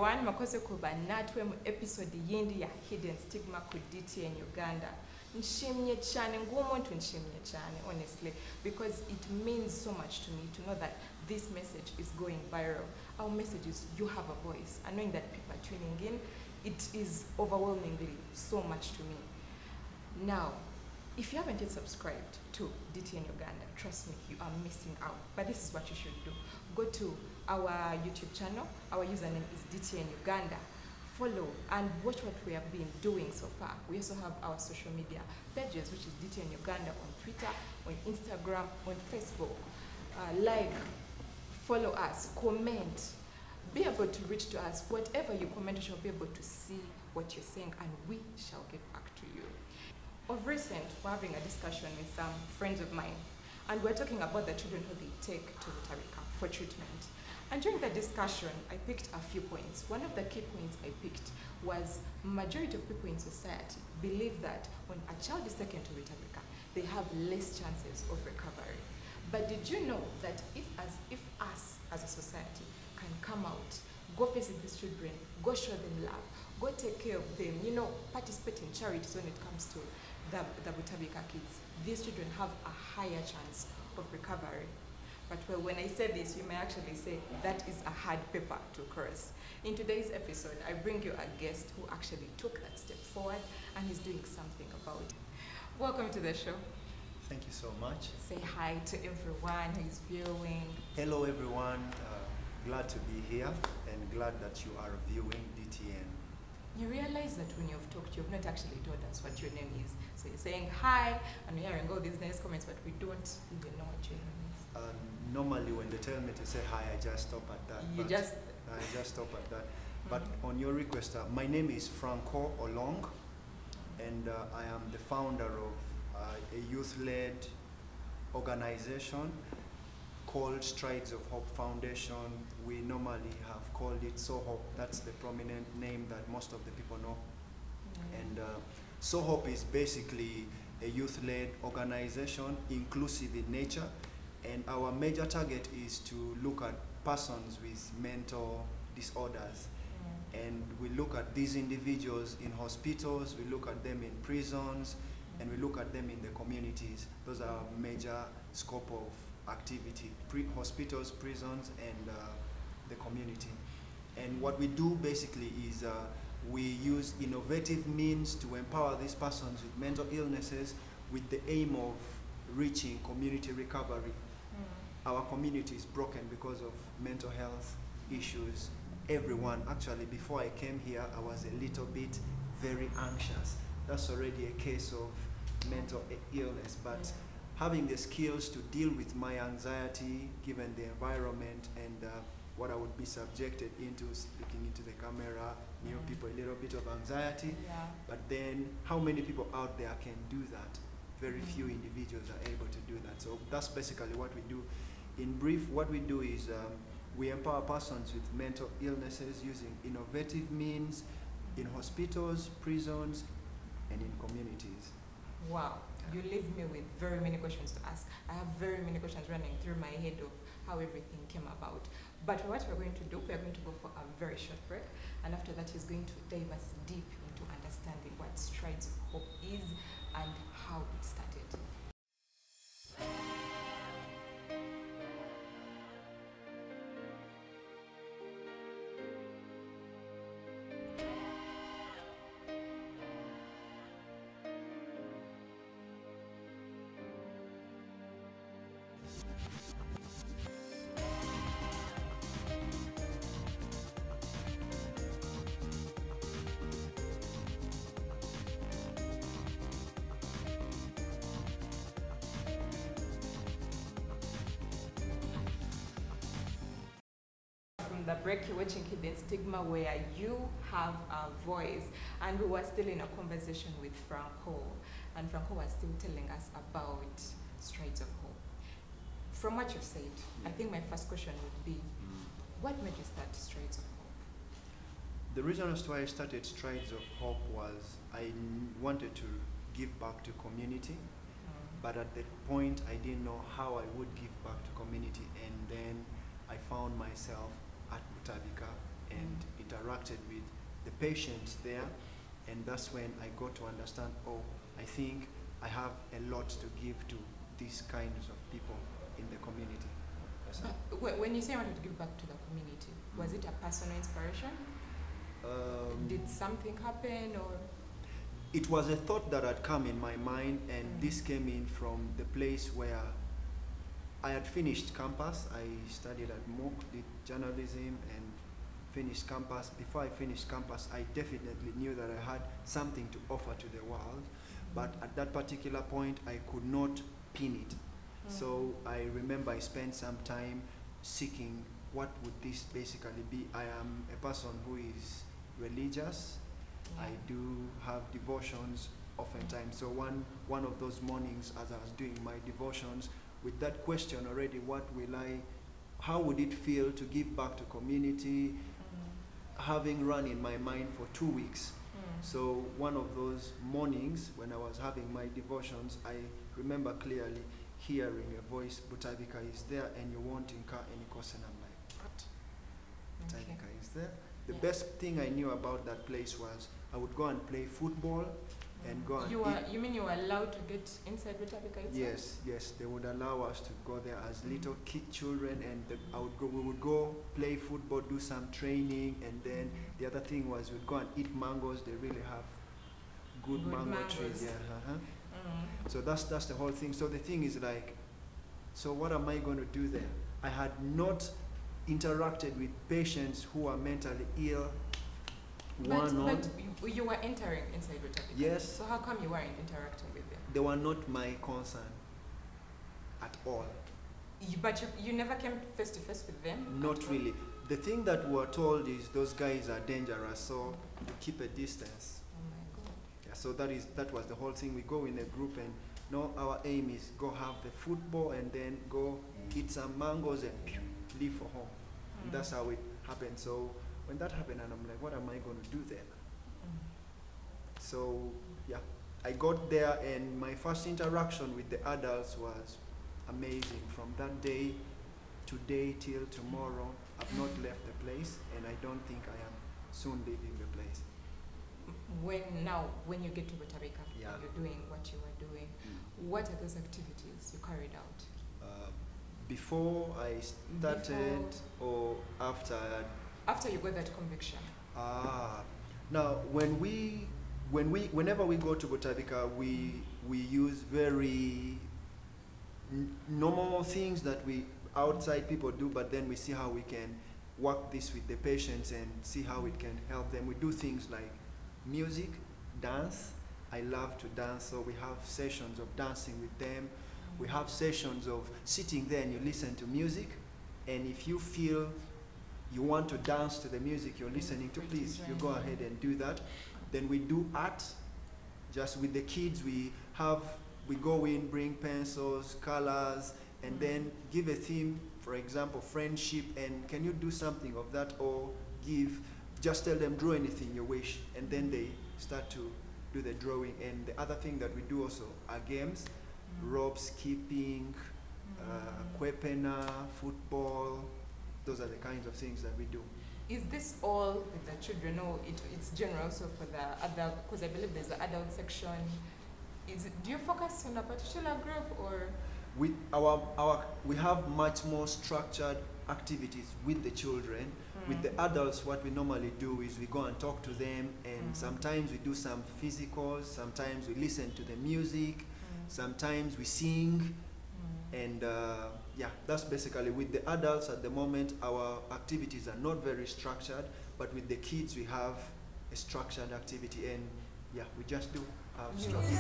everyone, makoze kuba natwe mu episode yindi ya Hidden Stigma ku DTN Uganda. Nshimye cyane ngumuntu nshimye cyane honestly because it means so much to me to know that this message is going viral. Our message is you have a voice, and knowing that people are tuning in, it is overwhelmingly so much to me. Now, if you haven't yet subscribed to DTN Uganda, trust me, you are missing out. But this is what you should do. Go to our YouTube channel. Our username is DTN Uganda. Follow and watch what we have been doing so far. We also have our social media pages, which is DTN Uganda on Twitter, on Instagram, on Facebook. Like, follow us, comment, be able to reach to us. Whatever you comment, we shall be able to see what you're saying, and we shall get back to you. Of recent, we're having a discussion with some friends of mine, and we're talking about the children who they take to Rutabika for treatment. And during the discussion, I picked a few points. One of the key points I picked was majority of people in society believe that when a child is taken to Rutabika, they have less chances of recovery. But did you know that if us as a society can come out, go visit these children, go show them love, go take care of them, participate in charities when it comes to the Rutabika kids, these children have a higher chance of recovery. But well, when I say this, you may actually say that is a hard paper to cross. In today's episode, I bring you a guest who actually took that step forward and is doing something about it. Welcome to the show. Thank you so much. Say hi to everyone who is viewing. Hello everyone, glad to be here and glad that you are viewing DTN. You realize that when you've talked, you've not actually told us what your name is. So you're saying hi, and we're hearing all these nice comments, but we don't even know what your name is. Normally when they tell me to say hi, I just stop at that. I just stop at that. But on your request, my name is Franko Olong, and I am the founder of a youth-led organization called Strides of Hope Foundation. We normally have called it So Hope. That's the prominent name that most of the people know. And So Hope is basically a youth-led organization, inclusive in nature. And our major target is to look at persons with mental disorders. And we look at these individuals in hospitals, we look at them in prisons, and we look at them in the communities. Those are our major scope of activity, hospitals, prisons, and the community. And what we do basically is we use innovative means to empower these persons with mental illnesses with the aim of reaching community recovery. Our community is broken because of mental health issues. Everyone, actually, before I came here, I was a little bit very anxious. That's already a case of mental illness, but having the skills to deal with my anxiety, given the environment and what I would be subjected into, looking into the camera, people, a little bit of anxiety. But then how many people out there can do that? Very few individuals are able to do that. So that's basically what we do. In brief, what we do is we empower persons with mental illnesses using innovative means in hospitals, prisons, and in communities. Wow, you leave me with very many questions to ask. I have very many questions running through my head of how everything came about. But what we're going to do, we're going to go for a very short break, and after that he's going to dive us deep into understanding what Strides of Hope is and how it started. The break, you're watching Hidden Stigma, where you have a voice, and we were still in a conversation with Franko, and Franko was still telling us about Strides of Hope. From what you've said, I think my first question would be, what made you start Strides of Hope? The reason as to why I started Strides of Hope was I wanted to give back to community, but at that point I didn't know how I would give back to community, and then I found myself at Rutabika and interacted with the patients there, and that's when I got to understand, oh, I think I have a lot to give to these kinds of people in the community. Yes, sir. When you say you wanted to give back to the community, was it a personal inspiration? Did something happen, or? It was a thought that had come in my mind, and this came in from the place where I had finished campus. I studied at MOOC, did journalism, and finished campus. Before I finished campus, I definitely knew that I had something to offer to the world, but at that particular point, I could not pin it. So I remember I spent some time seeking what would this basically be. I am a person who is religious. I do have devotions oftentimes. So one of those mornings, as I was doing my devotions, with that question already, how would it feel to give back to community, having run in my mind for 2 weeks. So one of those mornings when I was having my devotions, I remember clearly hearing a voice, Butabika is there and you want Inka and Ikosen. I'm like, what? Butabika is there? The best thing I knew about that place was I would go and play football and go and You mean you were allowed to get inside Butabika itself? Yes, they would allow us to go there as little children, and we would go play football, do some training, and then the other thing was we'd go and eat mangoes. They really have good mango trees. Yeah, So that's the whole thing. So the thing is like, so what am I going to do there? I had not interacted with patients who are mentally ill. But you were entering inside Butabika. Yes. So how come you weren't interacting with them? They were not my concern at all. But you never came face to face with them? Not really. The thing that we were told is those guys are dangerous, so we keep a distance. Oh my God. Yeah, so that was the whole thing. We go in a group, and no, our aim is go have the football and then go eat some mangoes and leave for home. And that's how it happened. So when that happened, and I'm like, what am I going to do there? So yeah, I got there, and my first interaction with the adults was amazing. From that day, today till tomorrow, I've not left the place, and I don't think I am soon leaving the place. When you get to Butabika, Yeah. and you're doing what you were doing, what are those activities you carried out? Before I started or after? After you got that conviction. Now whenever we go to Butabika, we use very normal things that we outside people do, but then we see how we can work this with the patients and see how it can help them. We do things like music, dance. I love to dance, so we have sessions of dancing with them. We have sessions of sitting there and you listen to music, and if you feel you want to dance to the music you're listening to, please, you go ahead and do that. Then we do art, just with the kids. We go in, bring pencils, colors, and then give a theme, for example, friendship, and can you do something of that, or just tell them, draw anything you wish, and then they start to do the drawing. And the other thing that we do also are games, rope skipping, kwepena, football. Those are the kinds of things that we do. Is this all with the children, or it's general also for the other, because I believe there's an adult section. Do you focus on a particular group, or? We have much more structured activities with the children. With the adults, what we normally do is we go and talk to them, and sometimes we do some physicals, sometimes we listen to the music, sometimes we sing, and yeah, that's basically with the adults. At the moment, our activities are not very structured, but with the kids, we have a structured activity, and yeah, we just do have structured.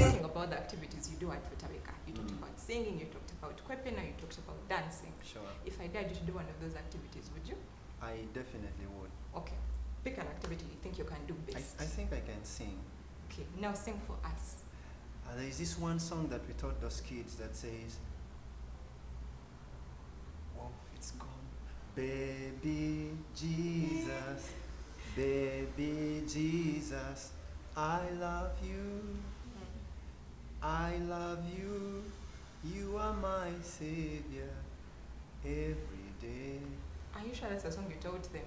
Talking about the activities you do at Butabika, you talked about singing, you talked about kwepena, you talked about dancing. Sure. If I dared you to do one of those activities, would you? I definitely would. Okay. Pick an activity you think you can do best. I think I can sing. Okay, now sing for us. There is this one song that we taught those kids that says, oh, it's gone. Baby Jesus, baby Jesus, I love you, I love you, you are my savior every day. Are you sure that's a song you taught them?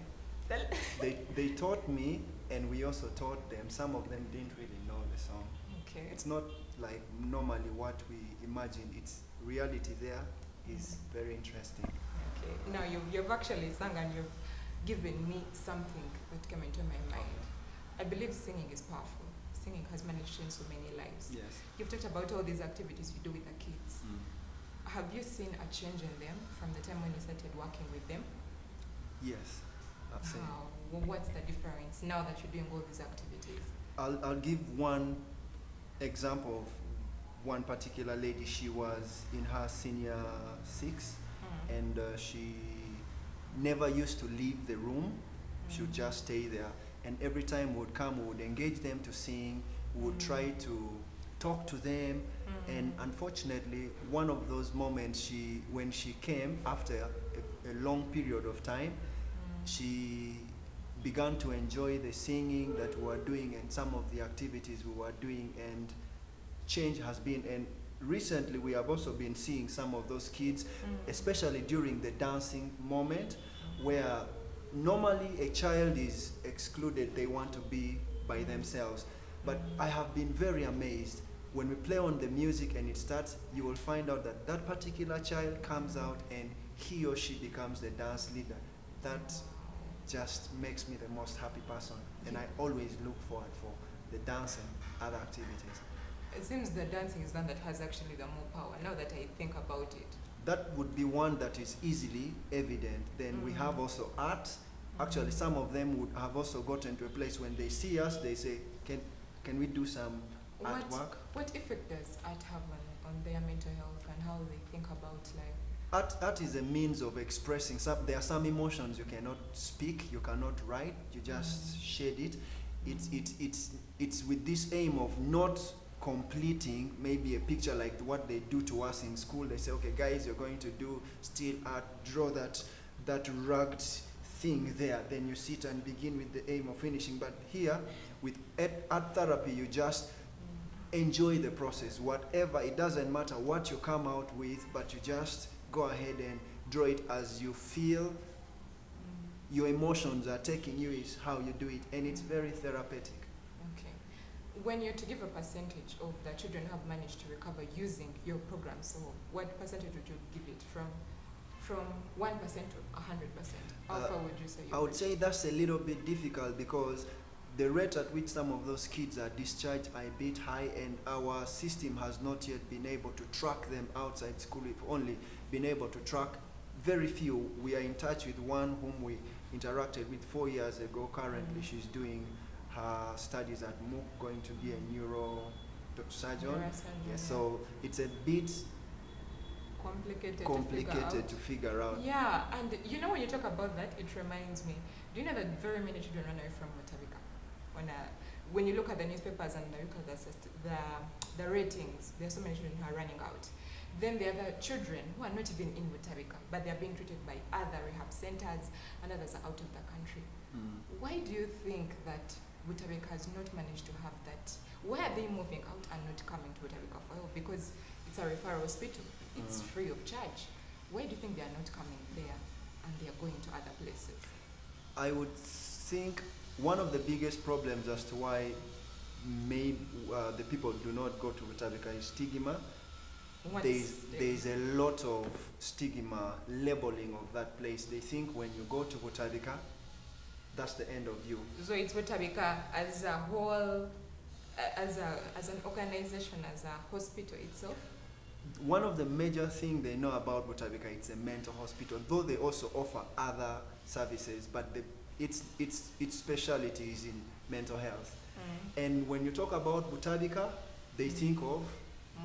They taught me, and we also taught them. Some of them didn't really know the song. Okay. It's not like normally what we imagine. It's reality there is very interesting. Okay. Now you've actually sung and you've given me something that came into my mind. I believe singing is powerful. Singing has managed to change so many lives. Yes. You've talked about all these activities you do with the kids. Have you seen a change in them from the time when you started working with them? Yes, I've seen. Well, what's the difference now that you're doing all these activities? I'll give one example of one particular lady. She was in her senior 6, and she never used to leave the room. She would just stay there. And every time we would come, we would engage them to sing. We would try to talk to them. And unfortunately, one of those moments, when she came after a long period of time, she began to enjoy the singing that we were doing and some of the activities we were doing, and change has been. And recently we have also been seeing some of those kids, especially during the dancing moment, where normally a child is excluded, they want to be by themselves. But I have been very amazed. When we play on the music and it starts, you will find out that that particular child comes out and he or she becomes the dance leader. That just makes me the most happy person. And I always look forward for the dance and other activities. It seems the dancing is one that has actually the more power, now that I think about it. That would be one that is easily evident. Then we have also art. Actually, some of them would have also gotten to a place when they see us, they say, can we do some artwork? What effect does art have on their mental health and how they think about life? Art is a means of expressing there are some emotions you cannot speak, you cannot write, you just shed it. It's with this aim of not completing maybe a picture like what they do to us in school. They say, okay guys, you're going to do still art, draw that rugged thing there, then you sit and begin with the aim of finishing. But here with art therapy, you just enjoy the process. Whatever, it doesn't matter what you come out with, but you just go ahead and draw it as you feel your emotions are taking you, is how you do it, and it's very therapeutic. Okay. When you're to give a percentage of the children who have managed to recover using your program, so what percentage would you give it from 1% to 100%? How far would you say? I would say that's a little bit difficult because the rate at which some of those kids are discharged are a bit high, and our system has not yet been able to track them outside school. We've only been able to track very few. We are in touch with one whom we interacted with 4 years ago. Currently, she's doing her studies at MOOC, going to be a neurosurgeon. Yes, so it's a bit complicated to figure out. Yeah, and you know, when you talk about that, it reminds me, do you know that very many children run away from Mutabika? When you look at the newspapers and look at the ratings, there are so many children who are running out. Then there are the children who are not even in Mutabika, but they are being treated by other rehab centers, and others are out of the country. Why do you think that Mutabika has not managed to have that? Why are they moving out and not coming to Mutabika for help? Because it's a referral hospital. It's free of charge. Why do you think they are not coming there and they are going to other places? I would think one of the biggest problems as to why the people do not go to Mutabika is stigma. There's a lot of stigma, labeling of that place. They think when you go to Mutabika, that's the end of you. So it's Mutabika as a whole, as an organization, as a hospital itself? One of the major things they know about Mutabika, it's a mental hospital, though they also offer other services, but its specialty is in mental health. And when you talk about Mutabika, they think of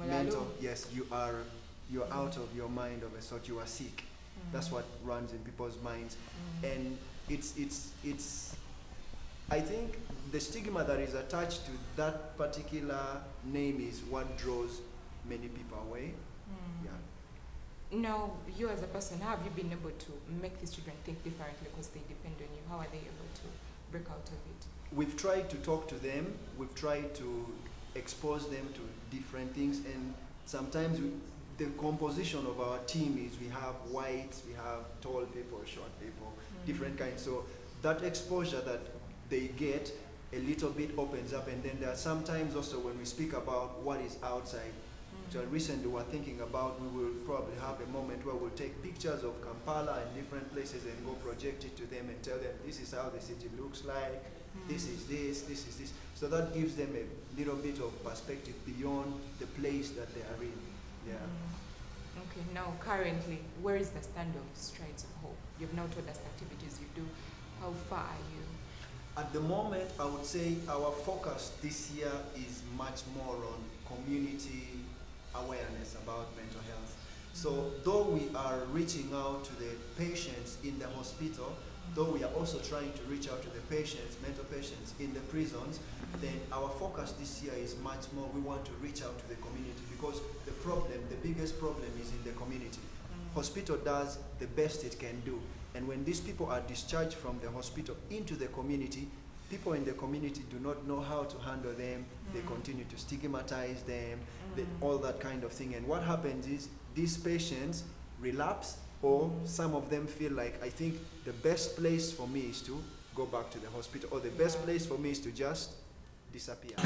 mental. Yes, you're out of your mind of a sort. You are sick. That's what runs in people's minds, and it's. I think the stigma that is attached to that particular name is what draws many people away. Yeah. Now, you as a person, how have you been able to make these children think differently because they depend on you? How are they able to break out of it? We've tried to talk to them. We've tried to expose them to different things, and sometimes the composition of our team is we have whites, we have tall people, short people, different kinds. So that exposure that they get a little bit opens up, and then there are sometimes also when we speak about what is outside. So recently we're thinking about, we will probably have a moment where we'll take pictures of Kampala and different places and go project it to them and tell them this is how the city looks like, this is this, this is this. So that gives them a little bit of perspective beyond the place that they are in. Yeah. Okay, now currently, where is the stand of Strides of Hope? You've now told us the activities you do. How far are you? At the moment, I would say our focus this year is much more on community awareness about mental health. So though we are reaching out to the patients in the hospital, though we are also trying to reach out to the patients, mental patients in the prisons, then our focus this year is much more, we want to reach out to the community, because the problem, the biggest problem is in the community. Hospital does the best it can do. And when these people are discharged from the hospital into the community, people in the community do not know how to handle them. They continue to stigmatize them, all that kind of thing. And what happens is these patients relapse, or some of them feel like, I think the best place for me is to go back to the hospital, or the best place for me is to just disappear.